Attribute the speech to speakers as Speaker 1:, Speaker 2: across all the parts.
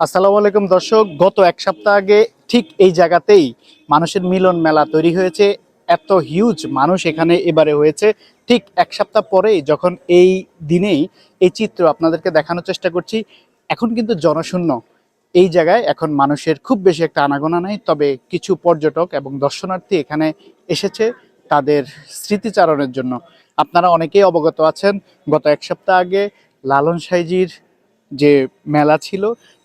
Speaker 1: আসসালামু আলাইকুম দর্শক, গত এক সপ্তাহ আগে ঠিক এই জায়গাতেই মানুষের মিলন মেলা তৈরি হয়েছে। এত হিউজ মানুষ এখানে এবারে হয়েছে। ঠিক এক সপ্তাহ পরেই যখন এই দিনেই এই চিত্র আপনাদেরকে দেখানোর চেষ্টা করছি, এখন কিন্তু জনশূন্য এই জায়গায়। এখন মানুষের খুব বেশি একটা আনাগোনা নেই, তবে কিছু পর্যটক এবং দর্শনার্থী এখানে এসেছে তাদের স্মৃতিচারণের জন্য। আপনারা অনেকেই অবগত আছেন, গত এক সপ্তাহ আগে লালন সাইজির যে মেলা ছিল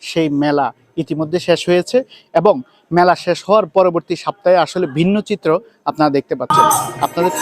Speaker 1: সেই মেলা ইতিমধ্যে শেষ হয়েছে, এবং মেলা শেষ হওয়ার পরবর্তী সপ্তাহে আসলে ভিন্ন চিত্র আপনারা দেখতে পাচ্ছেন। আপনাদের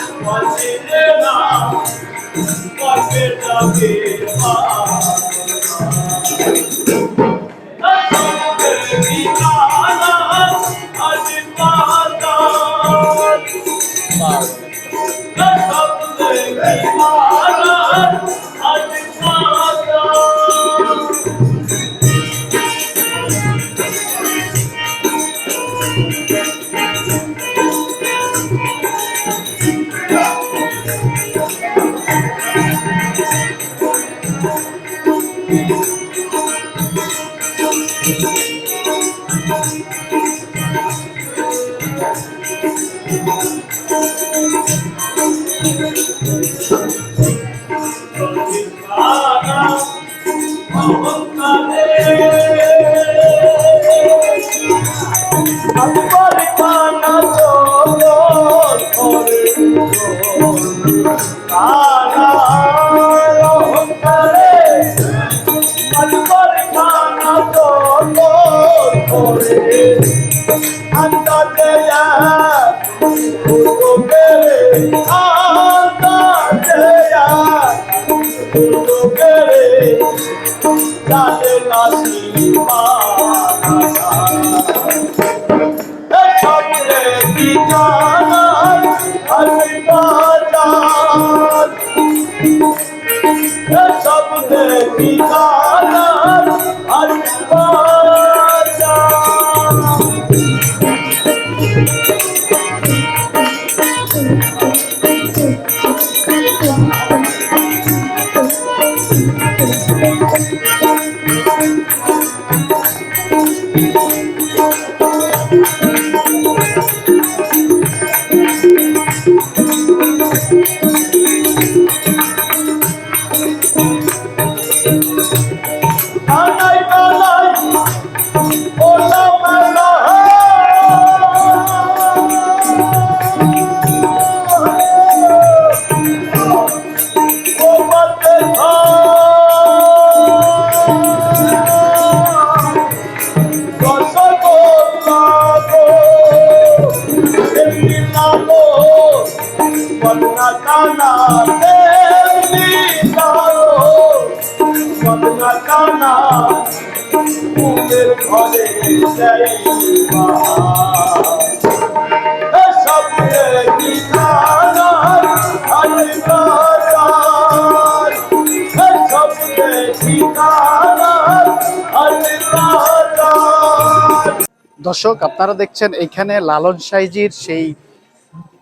Speaker 1: দর্শক, আপনারা দেখছেন এখানে লালন সাইজির সেই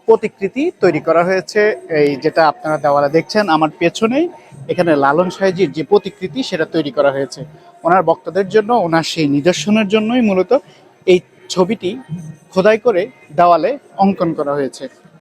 Speaker 1: প্রতিকৃতি তৈরি করা হয়েছে। এই যেটা আপনারা দেওয়ালে দেখছেন আমার পেছনেই, এখানে লালন সাইজির যে প্রতিকৃতি সেটা তৈরি করা হয়েছে ওনার ভক্তদের জন্য, ওনার সেই নিদর্শনের জন্যই মূলত এই ছবিটি খোদাই করে দেওয়ালে অঙ্কন করা হয়েছে।